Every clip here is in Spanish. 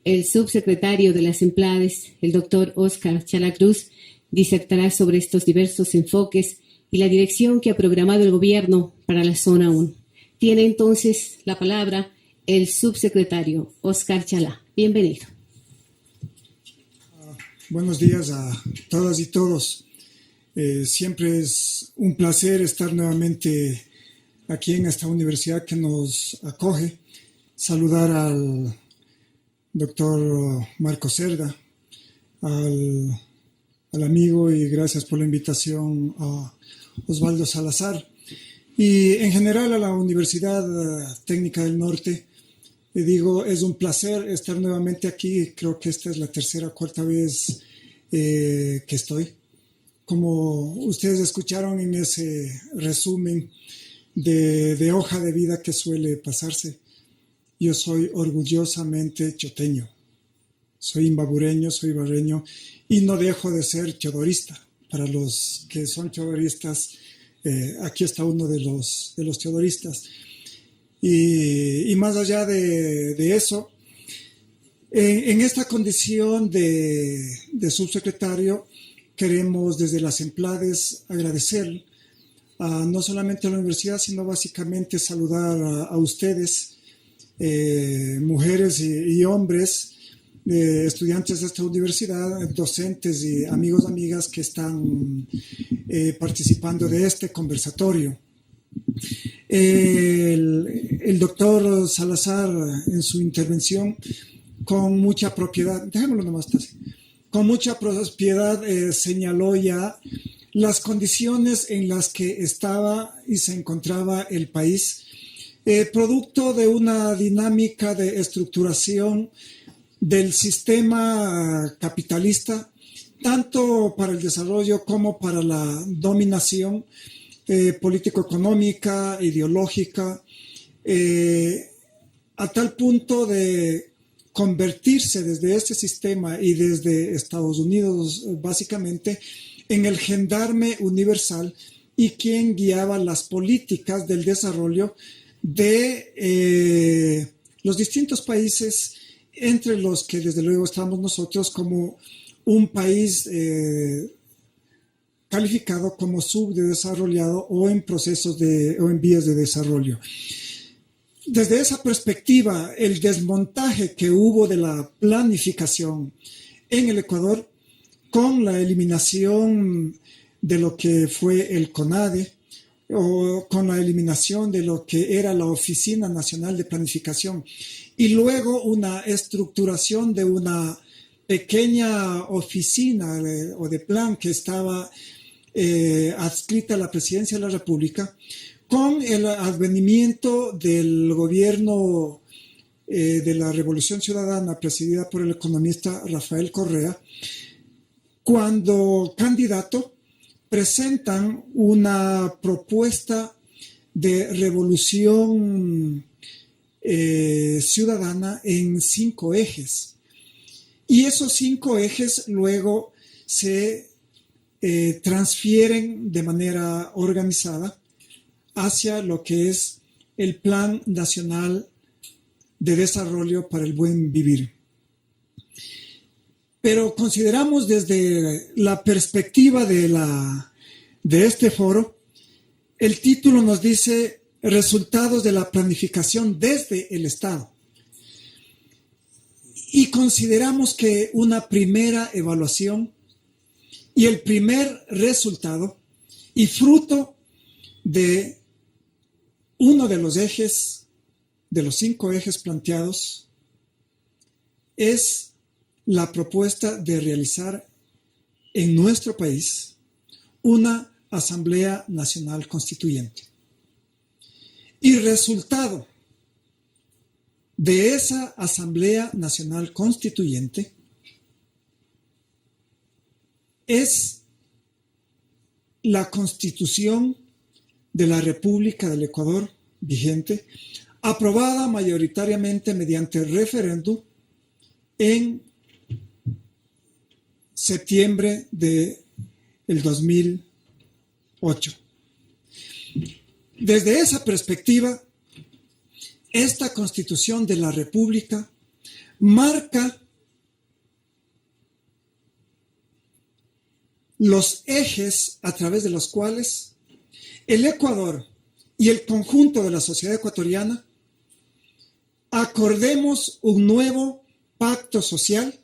El subsecretario de las EMPLADES, el doctor Óscar Chalá Cruz, disertará sobre estos diversos enfoques y la dirección que ha programado el gobierno para la zona 1. Tiene entonces la palabra el subsecretario Óscar Chalá. Bienvenido. Buenos días a todas y todos. Siempre es un placer estar nuevamente aquí en esta universidad que nos acoge. Saludar al doctor Marco Cerda, al amigo, y gracias por la invitación a Osvaldo Salazar. Y en general a la Universidad Técnica del Norte. Es un placer estar nuevamente aquí. Creo que esta es la tercera o cuarta vez que estoy. Como ustedes escucharon en ese resumen de hoja de vida que suele pasarse, yo soy orgullosamente choteño. Soy imbabureño, soy barreño y no dejo de ser chodorista. Para los que son chodoristas, aquí está uno de los chodoristas. Y más allá de eso, en esta condición de subsecretario, queremos desde las EMPLADES agradecer no solamente a la universidad, sino básicamente saludar a ustedes, mujeres y hombres, estudiantes de esta universidad, docentes y amigos, amigas que están participando de este conversatorio. El doctor Salazar, en su intervención, con mucha propiedad, dejémoslo nomás así, con mucha propiedad señaló ya las condiciones en las que estaba y se encontraba el país, producto de una dinámica de estructuración del sistema capitalista, tanto para el desarrollo como para la dominación político-económica, ideológica, a tal punto de convertirse desde este sistema y desde Estados Unidos básicamente en el gendarme universal y quien guiaba las políticas del desarrollo de los distintos países, entre los que desde luego estamos nosotros como un país calificado como subdesarrollado o en procesos o en vías de desarrollo. Desde esa perspectiva, el desmontaje que hubo de la planificación en el Ecuador, con la eliminación de lo que fue el CONADE, o con la eliminación de lo que era la Oficina Nacional de Planificación, y luego una estructuración de una pequeña oficina o de plan que estaba adscrita a la Presidencia de la República, con el advenimiento del gobierno de la Revolución Ciudadana presidida por el economista Rafael Correa. Cuando candidato presentan una propuesta de revolución ciudadana en 5 ejes. Y esos 5 ejes luego se transfieren de manera organizada hacia lo que es el Plan Nacional de Desarrollo para el Buen Vivir. Pero consideramos desde la perspectiva de este foro, el título nos dice resultados de la planificación desde el Estado. Y consideramos que una primera evaluación y el primer resultado y fruto de uno de los ejes, de los 5 ejes planteados, es la propuesta de realizar en nuestro país una Asamblea Nacional Constituyente. Y resultado de esa Asamblea Nacional Constituyente es la Constitución de la República del Ecuador vigente, aprobada mayoritariamente mediante referéndum en septiembre del 2008. Desde esa perspectiva, esta Constitución de la República marca los ejes a través de los cuales el Ecuador y el conjunto de la sociedad ecuatoriana acordemos un nuevo pacto social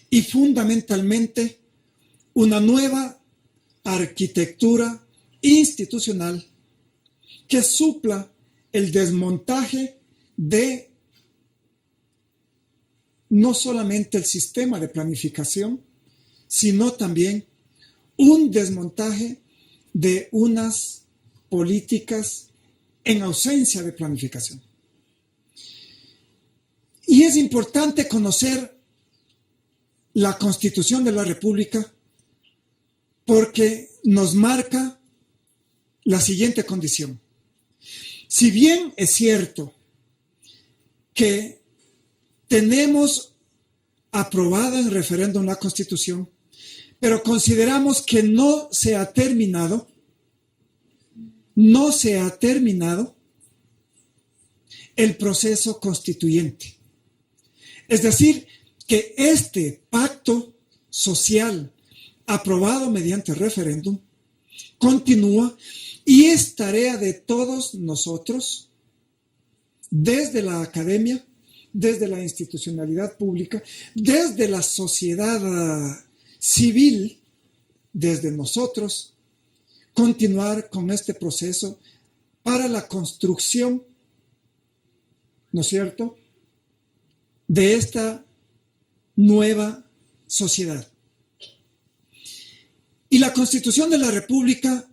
y fundamentalmente una nueva arquitectura institucional que supla el desmontaje de no solamente el sistema de planificación, sino también un desmontaje de unas políticas en ausencia de planificación. Y es importante conocer la Constitución de la República porque nos marca la siguiente condición. Si bien es cierto que tenemos aprobada en referéndum la Constitución, pero consideramos que no se ha terminado el proceso constituyente. Es decir, que este pacto social aprobado mediante referéndum continúa y es tarea de todos nosotros, desde la academia, desde la institucionalidad pública, desde la sociedad civil, desde nosotros, continuar con este proceso para la construcción, ¿no es cierto?, de esta nueva sociedad. Y la Constitución de la República,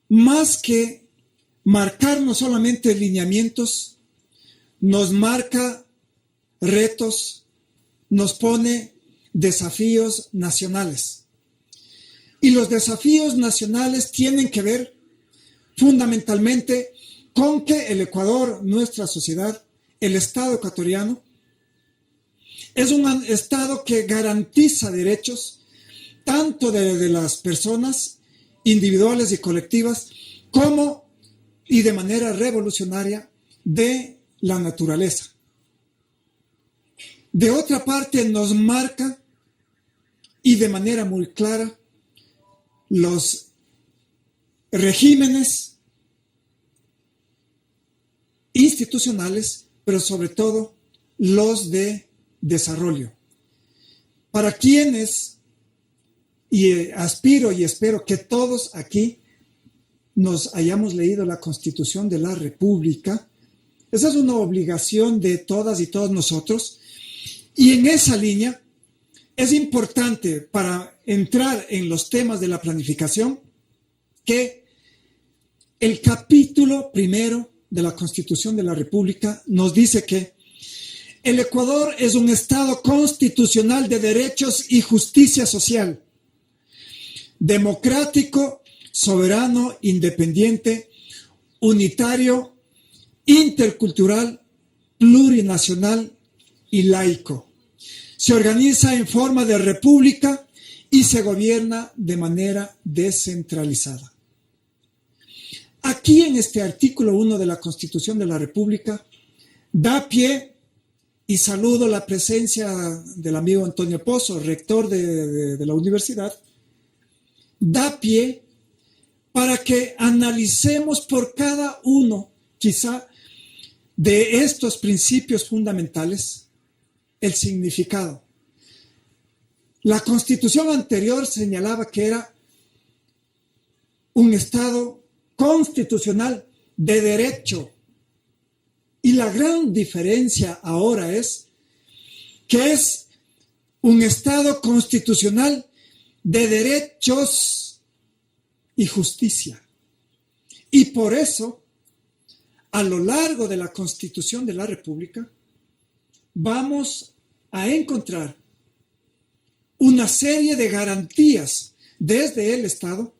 más que marcarnos solamente lineamientos, nos marca retos, nos pone desafíos nacionales. Y los desafíos nacionales tienen que ver fundamentalmente con que el Ecuador, nuestra sociedad, el Estado ecuatoriano, es un Estado que garantiza derechos tanto de las personas individuales y colectivas como y de manera revolucionaria de la naturaleza. De otra parte, nos marca y de manera muy clara los regímenes institucionales, pero sobre todo los de desarrollo. Para quienes, y aspiro y espero que todos aquí nos hayamos leído la Constitución de la República, esa es una obligación de todas y todos nosotros, y en esa línea es importante para entrar en los temas de la planificación que el capítulo primero de la Constitución de la República nos dice que el Ecuador es un Estado constitucional de derechos y justicia social, democrático, soberano, independiente, unitario, intercultural, plurinacional y laico. Se organiza en forma de república y se gobierna de manera descentralizada. Aquí en este artículo 1 de la Constitución de la República da pie, y saludo la presencia del amigo Antonio Pozo, rector de la universidad, da pie para que analicemos por cada uno, quizá, de estos principios fundamentales, el significado. La Constitución anterior señalaba que era un Estado constitucional de derecho. Y la gran diferencia ahora es que es un Estado constitucional de derechos y justicia. Y por eso, a lo largo de la Constitución de la República, vamos a encontrar una serie de garantías desde el Estado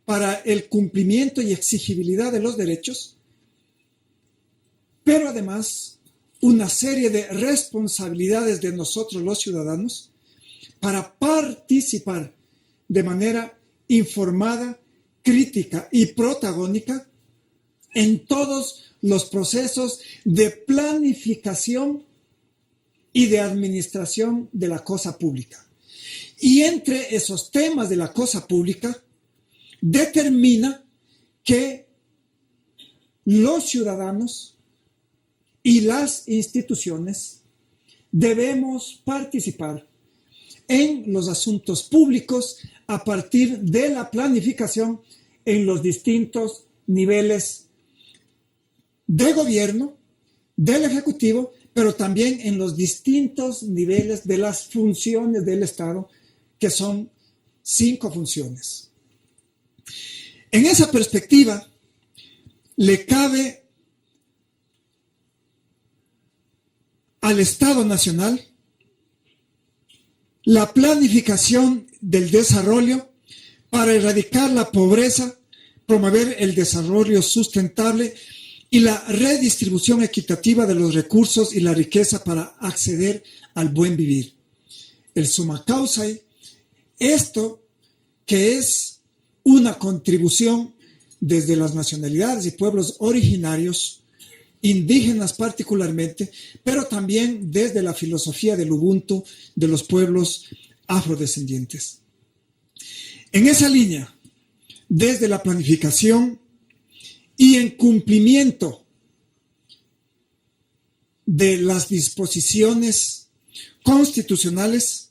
para el cumplimiento y exigibilidad de los derechos, pero además una serie de responsabilidades de nosotros los ciudadanos para participar de manera informada, crítica y protagónica en todos los procesos de planificación y de administración de la cosa pública. Y entre esos temas de la cosa pública, determina que los ciudadanos y las instituciones debemos participar en los asuntos públicos a partir de la planificación en los distintos niveles de gobierno, del Ejecutivo, pero también en los distintos niveles de las funciones del Estado, que son 5 funciones. En esa perspectiva, le cabe al Estado Nacional la planificación del desarrollo para erradicar la pobreza, promover el desarrollo sustentable y la redistribución equitativa de los recursos y la riqueza para acceder al buen vivir. El summa causae, esto que es una contribución desde las nacionalidades y pueblos originarios, indígenas particularmente, pero también desde la filosofía del Ubuntu de los pueblos afrodescendientes. En esa línea, desde la planificación y en cumplimiento de las disposiciones constitucionales,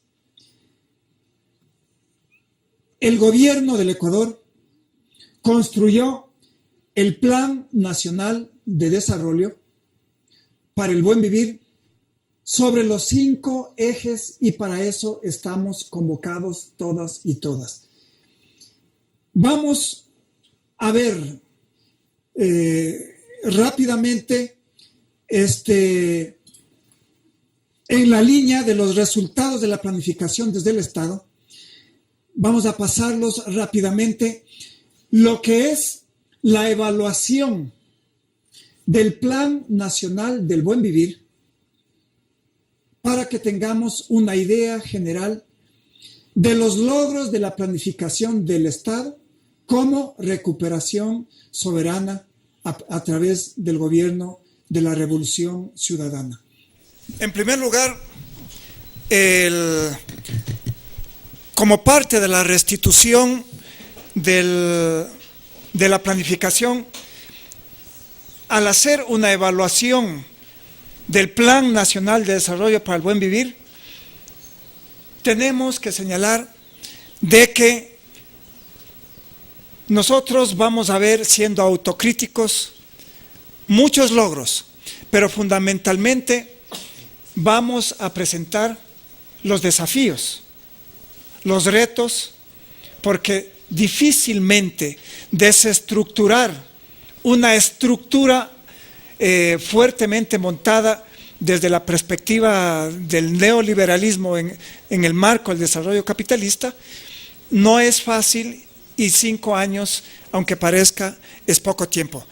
el gobierno del Ecuador construyó el Plan Nacional de Desarrollo para el Buen Vivir sobre los 5 ejes, y para eso estamos convocados todas y todas. Vamos a ver rápidamente en la línea de los resultados de la planificación desde el Estado. Vamos a pasarlos rápidamente. Lo que es la evaluación del Plan Nacional del Buen Vivir, para que tengamos una idea general de los logros de la planificación del Estado como recuperación soberana a través del gobierno de la Revolución Ciudadana. En primer lugar, como parte de la restitución de la planificación, al hacer una evaluación del Plan Nacional de Desarrollo para el Buen Vivir, tenemos que señalar de que nosotros vamos a ver, siendo autocríticos, muchos logros, pero fundamentalmente vamos a presentar los desafíos, los retos, porque difícilmente desestructurar una estructura fuertemente montada desde la perspectiva del neoliberalismo en el marco del desarrollo capitalista, no es fácil, y 5 años, aunque parezca, es poco tiempo.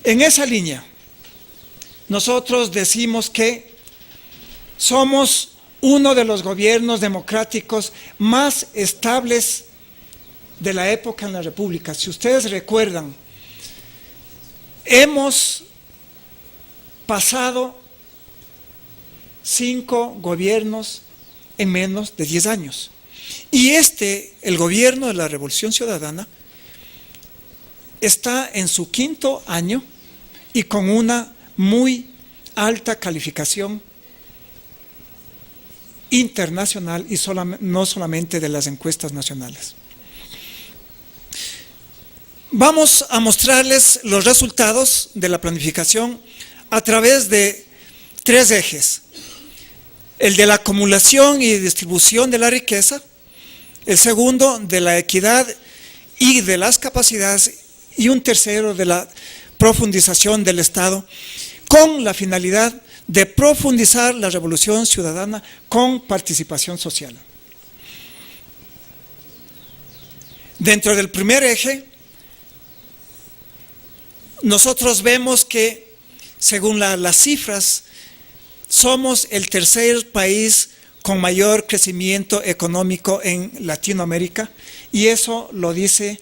En esa línea, nosotros decimos que somos uno de los gobiernos democráticos más estables de la época en la República. Si ustedes recuerdan, hemos pasado 5 gobiernos en menos de 10 años. Y el gobierno de la Revolución Ciudadana, está en su 5º año y con una muy alta calificación internacional y no solamente de las encuestas nacionales. Vamos a mostrarles los resultados de la planificación a través de 3 ejes. El de la acumulación y distribución de la riqueza, el segundo de la equidad y de las capacidades, y un tercero de la profundización del Estado, con la finalidad de profundizar la revolución ciudadana con participación social. Dentro del primer eje, nosotros vemos que, según las cifras, somos el tercer país con mayor crecimiento económico en Latinoamérica, y eso lo dice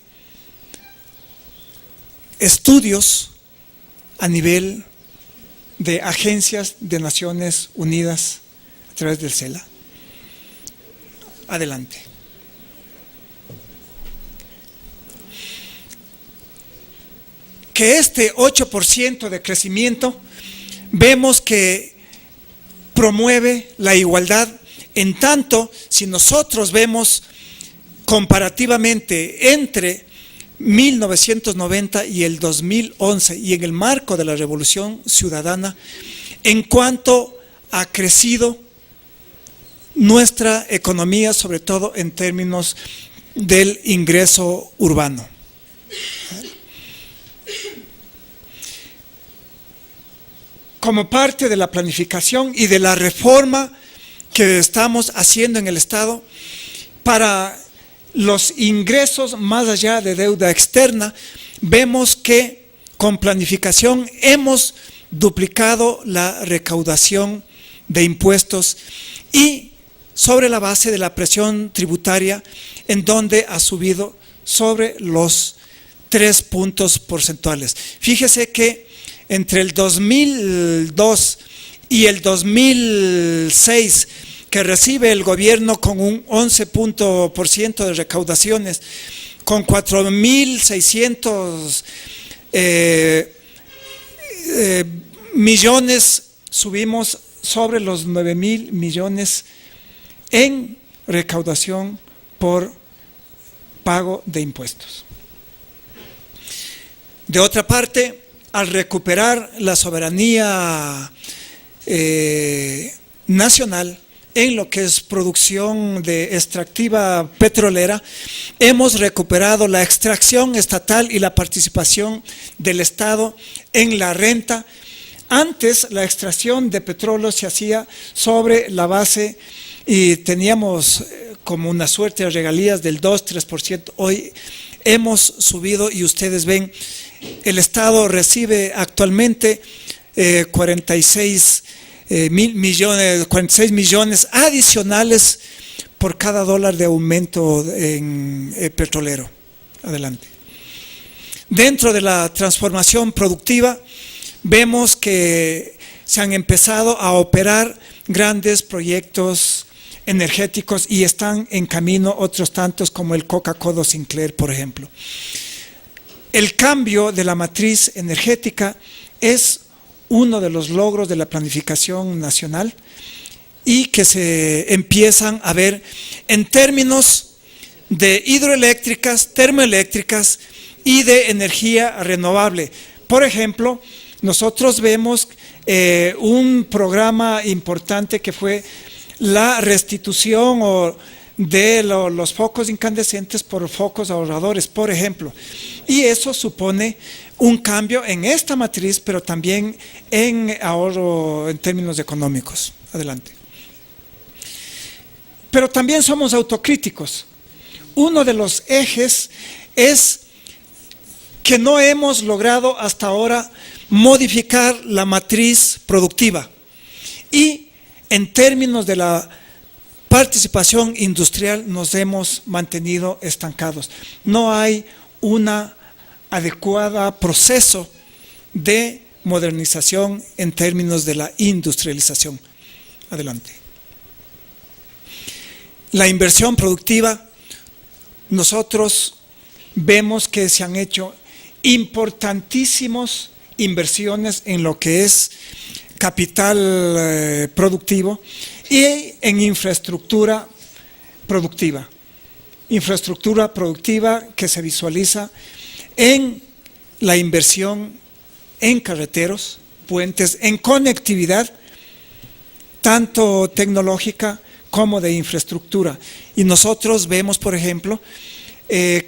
estudios a nivel de agencias de Naciones Unidas a través del CELA. Adelante. Que este 8% de crecimiento vemos que promueve la igualdad, en tanto si nosotros vemos comparativamente entre 1990 y el 2011 y en el marco de la Revolución Ciudadana, en cuanto ha crecido nuestra economía, sobre todo en términos del ingreso urbano. Como parte de la planificación y de la reforma que estamos haciendo en el Estado para los ingresos más allá de deuda externa, vemos que con planificación hemos duplicado la recaudación de impuestos y sobre la base de la presión tributaria, en donde ha subido sobre los 3 puntos porcentuales. Fíjese que entre el 2002 y el 2006, que recibe el gobierno con un 11% de recaudaciones, con 4.600 millones, subimos sobre los 9.000 millones en recaudación por pago de impuestos. De otra parte, al recuperar la soberanía nacional en lo que es producción de extractiva petrolera, hemos recuperado la extracción estatal y la participación del Estado en la renta. Antes la extracción de petróleo se hacía sobre la base y teníamos como una suerte de regalías del 2-3%. Hoy hemos subido y ustedes ven, el Estado recibe actualmente 46 millones adicionales por cada dólar de aumento en petrolero. Adelante. Dentro de la transformación productiva, vemos que se han empezado a operar grandes proyectos energéticos y están en camino otros tantos como el Coca-Cola Sinclair, por ejemplo. El cambio de la matriz energética es uno de los logros de la planificación nacional y que se empiezan a ver en términos de hidroeléctricas, termoeléctricas y de energía renovable. Por ejemplo, nosotros vemos un programa importante que fue la restitución de los focos incandescentes por focos ahorradores, por ejemplo. Y eso supone un cambio en esta matriz, pero también en ahorro en términos económicos. Adelante. Pero también somos autocríticos. Uno de los ejes es que no hemos logrado hasta ahora modificar la matriz productiva. Y en términos de la participación industrial nos hemos mantenido estancados. No hay un adecuado proceso de modernización en términos de la industrialización. Adelante. La inversión productiva, nosotros vemos que se han hecho importantísimas inversiones en lo que es capital productivo y en infraestructura productiva. Infraestructura productiva que se visualiza en la inversión en carreteros, puentes, en conectividad, tanto tecnológica como de infraestructura. Y nosotros vemos, por ejemplo,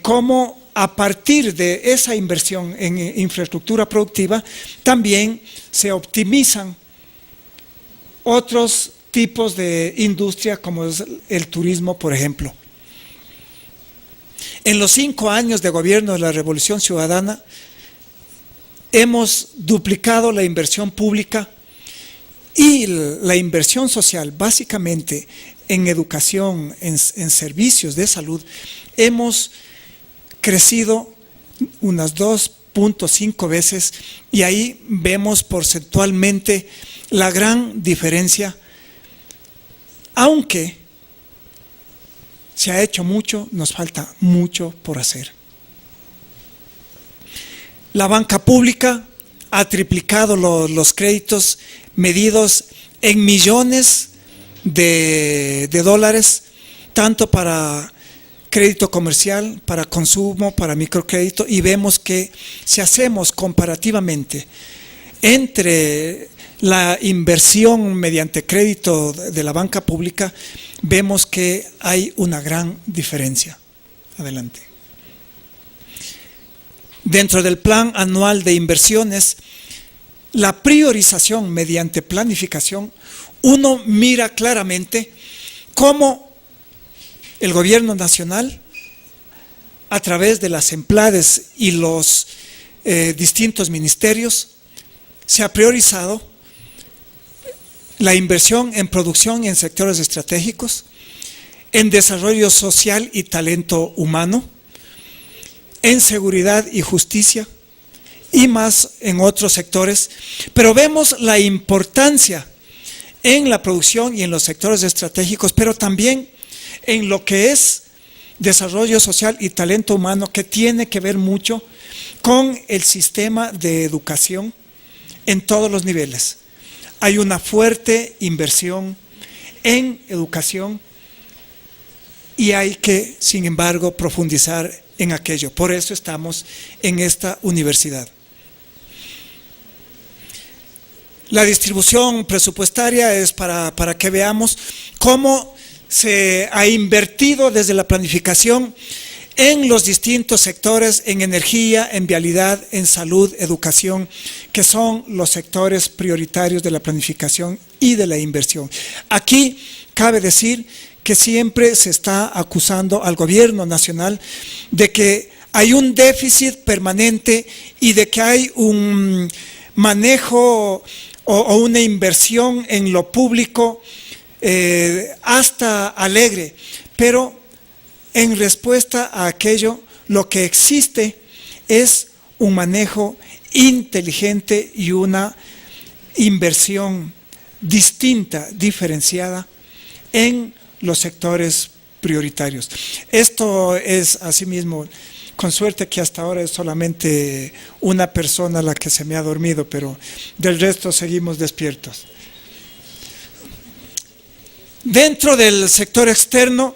cómo a partir de esa inversión en infraestructura productiva también se optimizan otros tipos de industria como es el turismo, por ejemplo. En los 5 años de gobierno de la Revolución Ciudadana hemos duplicado la inversión pública y la inversión social, básicamente en educación, en servicios de salud. Hemos crecido unas 2 2.5 veces, y ahí vemos porcentualmente la gran diferencia. Aunque se ha hecho mucho, nos falta mucho por hacer. La banca pública ha triplicado los créditos medidos en millones de dólares, tanto para crédito comercial, para consumo, para microcrédito, y vemos que si hacemos comparativamente entre la inversión mediante crédito de la banca pública, vemos que hay una gran diferencia. Adelante. Dentro del plan anual de inversiones, la priorización mediante planificación, uno mira claramente cómo el gobierno nacional, a través de las EMPLADES y los distintos ministerios, se ha priorizado la inversión en producción y en sectores estratégicos, en desarrollo social y talento humano, en seguridad y justicia, y más en otros sectores. Pero vemos la importancia en la producción y en los sectores estratégicos, pero también en lo que es desarrollo social y talento humano, que tiene que ver mucho con el sistema de educación en todos los niveles. Hay una fuerte inversión en educación y hay que, sin embargo, profundizar en aquello. Por eso estamos en esta universidad. La distribución presupuestaria es para que veamos cómo se ha invertido desde la planificación en los distintos sectores, en energía, en vialidad, en salud, educación, que son los sectores prioritarios de la planificación y de la inversión. Aquí cabe decir que siempre se está acusando al gobierno nacional de que hay un déficit permanente y de que hay un manejo o una inversión en lo público hasta alegre, pero en respuesta a aquello, lo que existe es un manejo inteligente y una inversión distinta, diferenciada en los sectores prioritarios. Esto es asimismo, con suerte que hasta ahora es solamente una persona la que se me ha dormido, pero del resto seguimos despiertos. Dentro del sector externo,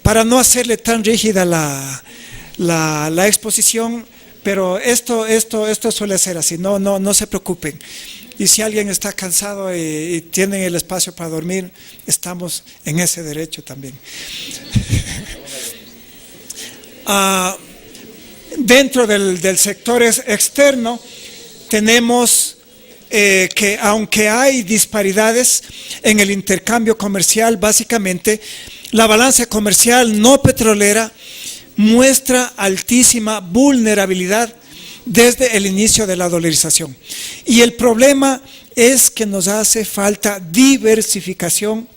para no hacerle tan rígida la exposición, pero esto suele ser así, no se preocupen. Y si alguien está cansado y tienen el espacio para dormir, estamos en ese derecho también. Dentro del sector externo tenemos que aunque hay disparidades en el intercambio comercial, básicamente la balanza comercial no petrolera muestra altísima vulnerabilidad desde el inicio de la dolarización. Y el problema es que nos hace falta diversificación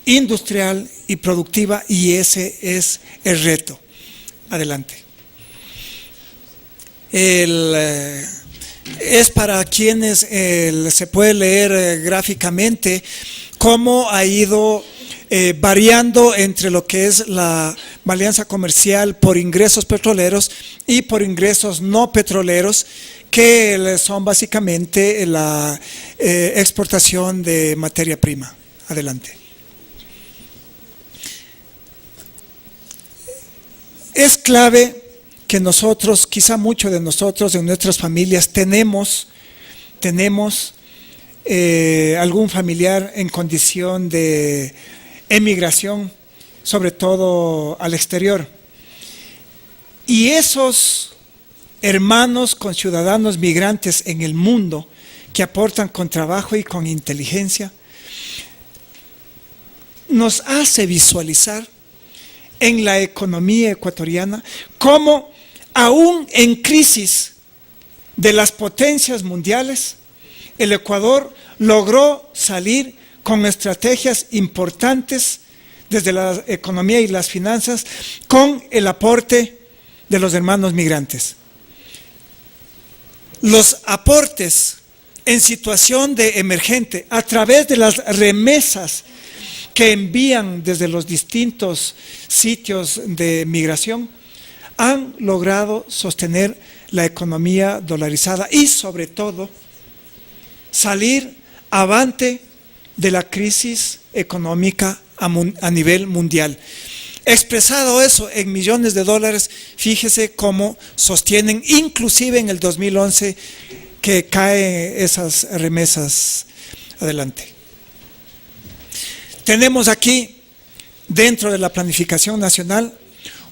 industrial y productiva, y ese es el reto. Adelante. Es para quienes se puede leer gráficamente cómo ha ido variando entre lo que es la balanza comercial por ingresos petroleros y por ingresos no petroleros, que son básicamente la exportación de materia prima. Adelante. Es clave que nosotros, quizá muchos de nosotros, en nuestras familias, tenemos algún familiar en condición de emigración, sobre todo al exterior. Y esos hermanos conciudadanos migrantes en el mundo que aportan con trabajo y con inteligencia, nos hace visualizar en la economía ecuatoriana cómo aún en crisis de las potencias mundiales, el Ecuador logró salir con estrategias importantes desde la economía y las finanzas, con el aporte de los hermanos migrantes. Los aportes en situación de emergente a través de las remesas que envían desde los distintos sitios de migración han logrado sostener la economía dolarizada y sobre todo salir avante de la crisis económica a nivel mundial. Expresado eso en millones de dólares, fíjese cómo sostienen, inclusive en el 2011, que caen esas remesas adelante. Tenemos aquí, dentro de la planificación nacional,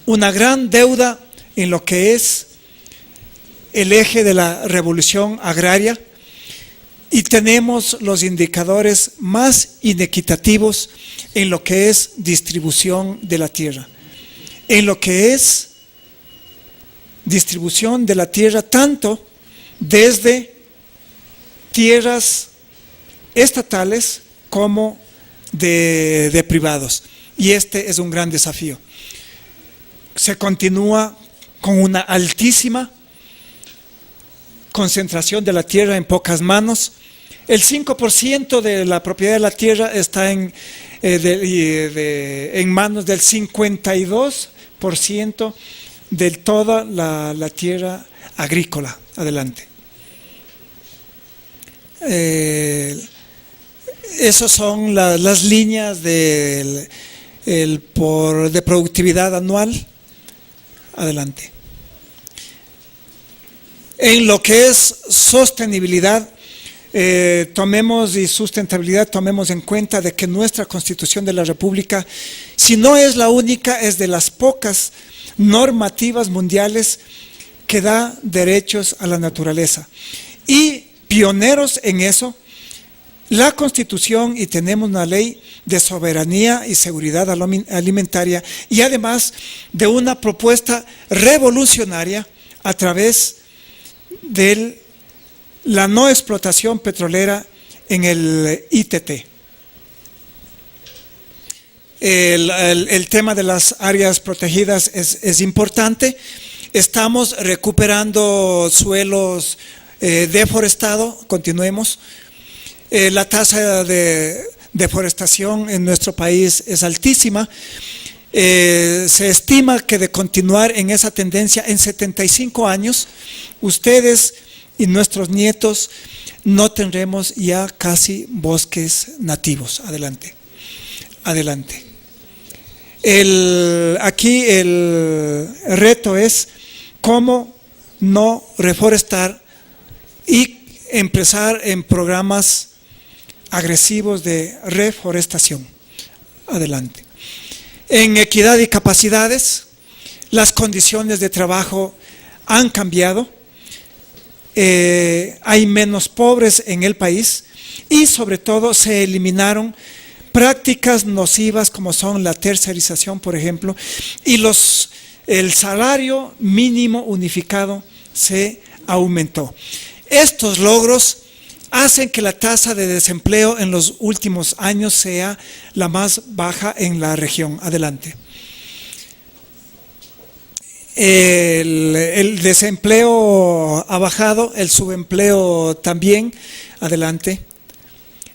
una gran deuda en lo que es el eje de la revolución agraria y tenemos los indicadores más inequitativos en lo que es distribución de la tierra. En lo que es distribución de la tierra, tanto desde tierras estatales como de privados. Y este es un gran desafío. Se continúa con una altísima concentración de la tierra en pocas manos. El 5% de la propiedad de la tierra está en manos del 52% de toda la tierra agrícola. Adelante. Esas son las líneas de productividad anual. Adelante. En lo que es sostenibilidad, tomemos y sustentabilidad, tomemos en cuenta de que nuestra Constitución de la República, si no es la única, es de las pocas normativas mundiales que da derechos a la naturaleza. Y pioneros en eso, la Constitución, y tenemos una ley de soberanía y seguridad alimentaria, y además de una propuesta revolucionaria a través de la no explotación petrolera en el ITT. El tema de las áreas protegidas es importante. Estamos recuperando suelos deforestados, continuemos. La tasa de deforestación en nuestro país es altísima. Se estima que de continuar en esa tendencia en 75 años, ustedes y nuestros nietos no tendremos ya casi bosques nativos. Adelante. Adelante. Aquí el reto es cómo no reforestar y empezar en programas agresivos de reforestación. Adelante. En equidad y capacidades, las condiciones de trabajo han cambiado, hay menos pobres en el país y sobre todo se eliminaron prácticas nocivas como son la tercerización, por ejemplo, y el salario mínimo unificado se aumentó. Estos logros hacen que la tasa de desempleo en los últimos años sea la más baja en la región. Adelante. El desempleo ha bajado, el subempleo también. Adelante.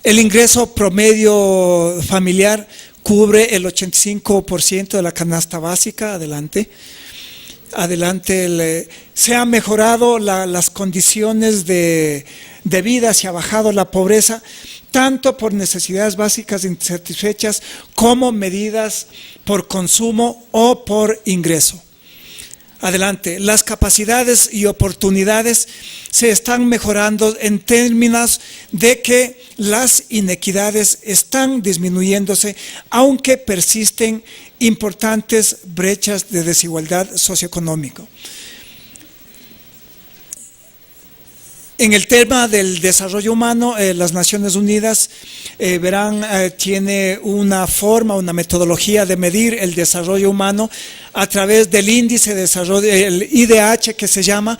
El ingreso promedio familiar cubre el 85% de la canasta básica. Adelante. Adelante. Se han mejorado las condiciones de vida, se ha bajado la pobreza, tanto por necesidades básicas insatisfechas como medidas por consumo o por ingreso. Adelante, las capacidades y oportunidades se están mejorando en términos de que las inequidades están disminuyéndose, aunque persisten importantes brechas de desigualdad socioeconómica. En el tema del desarrollo humano, las Naciones Unidas, tiene una forma, una metodología de medir el desarrollo humano a través del índice de desarrollo, el IDH que se llama,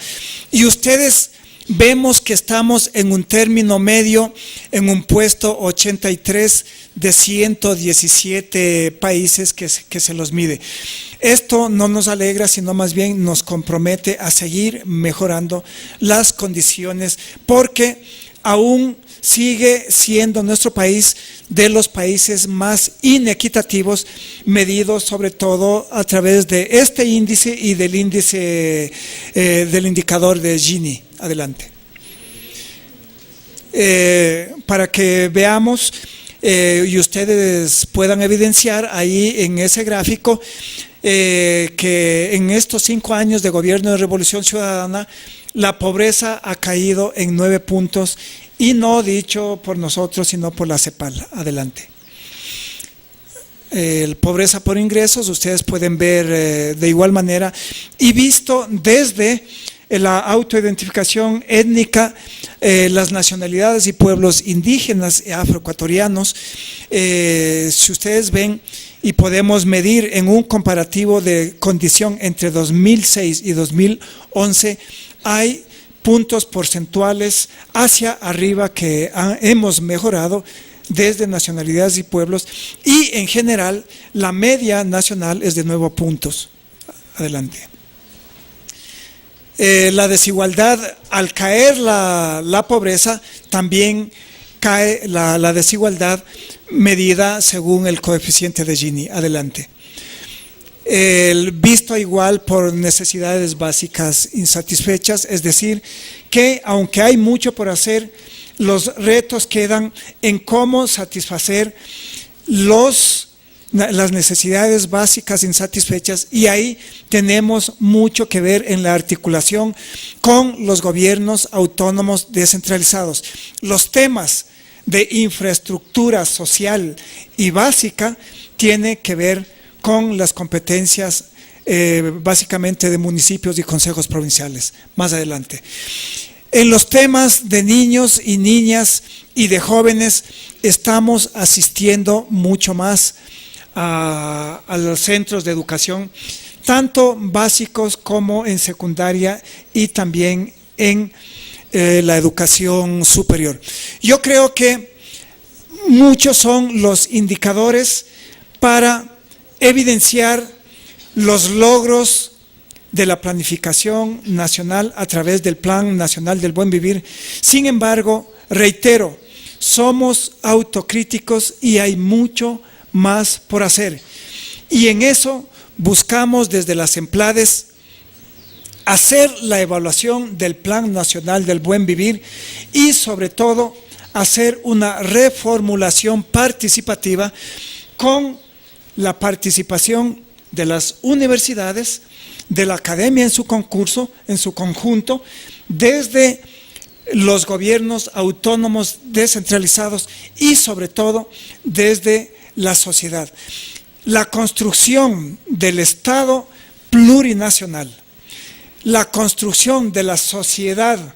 y ustedes vemos que estamos en un término medio, en un puesto 83 de 117 países que se los mide. Esto no nos alegra, sino más bien nos compromete a seguir mejorando las condiciones, porque aún sigue siendo nuestro país de los países más inequitativos, medidos sobre todo a través de este índice y del índice del indicador de Gini. Adelante. Para que veamos y ustedes puedan evidenciar ahí en ese gráfico que en estos 5 años de gobierno de Revolución Ciudadana la pobreza ha caído en 9 puntos, y no dicho por nosotros, sino por la CEPAL. Adelante. Pobreza por ingresos, ustedes pueden ver de igual manera, y visto desde la autoidentificación étnica, las nacionalidades y pueblos indígenas y afroecuatorianos, si ustedes ven, y podemos medir en un comparativo de condición entre 2006 y 2011, hay puntos porcentuales hacia arriba que hemos mejorado desde nacionalidades y pueblos, y en general la media nacional es de 9 puntos. Adelante. La desigualdad, al caer la pobreza, también cae la desigualdad medida según el coeficiente de Gini. Adelante. Visto igual por necesidades básicas insatisfechas, es decir, que aunque hay mucho por hacer, los retos quedan en cómo satisfacer las necesidades básicas insatisfechas, y ahí tenemos mucho que ver en la articulación con los gobiernos autónomos descentralizados. Los temas de infraestructura social y básica tienen que ver con las competencias básicamente de municipios y consejos provinciales. Más adelante. En los temas de niños y niñas y de jóvenes estamos asistiendo mucho más a los centros de educación, tanto básicos como en secundaria y también en la educación superior. Yo creo que muchos son los indicadores para evidenciar los logros de la planificación nacional a través del Plan Nacional del Buen Vivir. Sin embargo, reitero, somos autocríticos y hay mucho más por hacer. Y en eso buscamos desde las EMPLADES hacer la evaluación del Plan Nacional del Buen Vivir y sobre todo hacer una reformulación participativa con la participación de las universidades, de la academia en su conjunto, desde los gobiernos autónomos descentralizados y sobre todo desde la sociedad. La construcción del Estado plurinacional, la construcción de la sociedad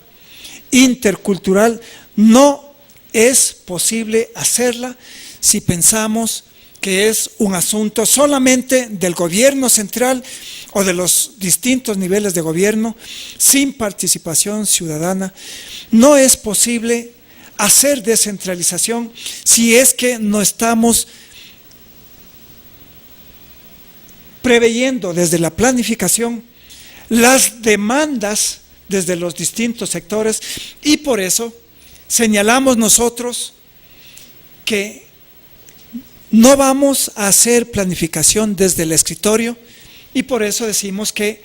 intercultural no es posible hacerla si pensamos que es un asunto solamente del gobierno central o de los distintos niveles de gobierno, sin participación ciudadana. No es posible hacer descentralización si es que no estamos preveyendo desde la planificación las demandas desde los distintos sectores, y por eso señalamos nosotros que no vamos a hacer planificación desde el escritorio, y por eso decimos que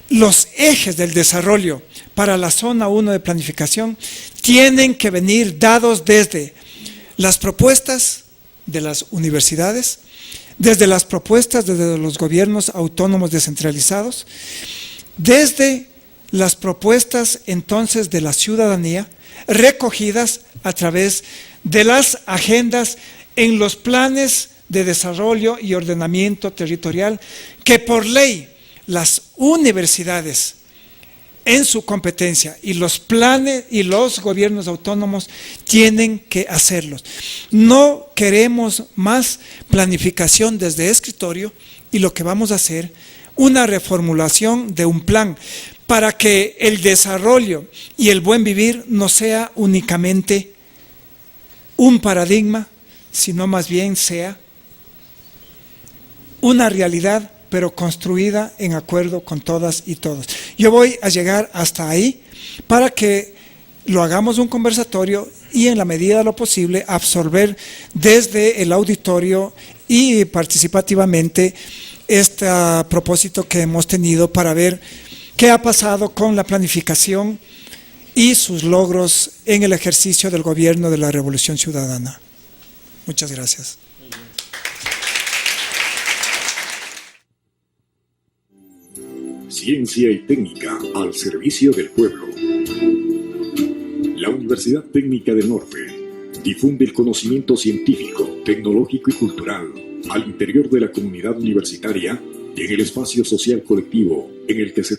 los ejes del desarrollo para la zona 1 de planificación tienen que venir dados desde las propuestas de las universidades, desde las propuestas desde los gobiernos autónomos descentralizados, desde las propuestas entonces de la ciudadanía, recogidas a través de las agendas en los planes de desarrollo y ordenamiento territorial que por ley las universidades en su competencia y los planes y los gobiernos autónomos tienen que hacerlos. No queremos más planificación desde escritorio, y lo que vamos a hacer una reformulación de un plan para que el desarrollo y el buen vivir no sea únicamente un paradigma, sino más bien sea una realidad, pero construida en acuerdo con todas y todos. Yo voy a llegar hasta ahí para que lo hagamos un conversatorio y en la medida de lo posible absorber desde el auditorio y participativamente este propósito que hemos tenido para ver qué ha pasado con la planificación y sus logros en el ejercicio del gobierno de la Revolución Ciudadana. Muchas gracias. Ciencia y técnica al servicio del pueblo. La Universidad Técnica del Norte difunde el conocimiento científico, tecnológico y cultural al interior de la comunidad universitaria y en el espacio social colectivo en el que se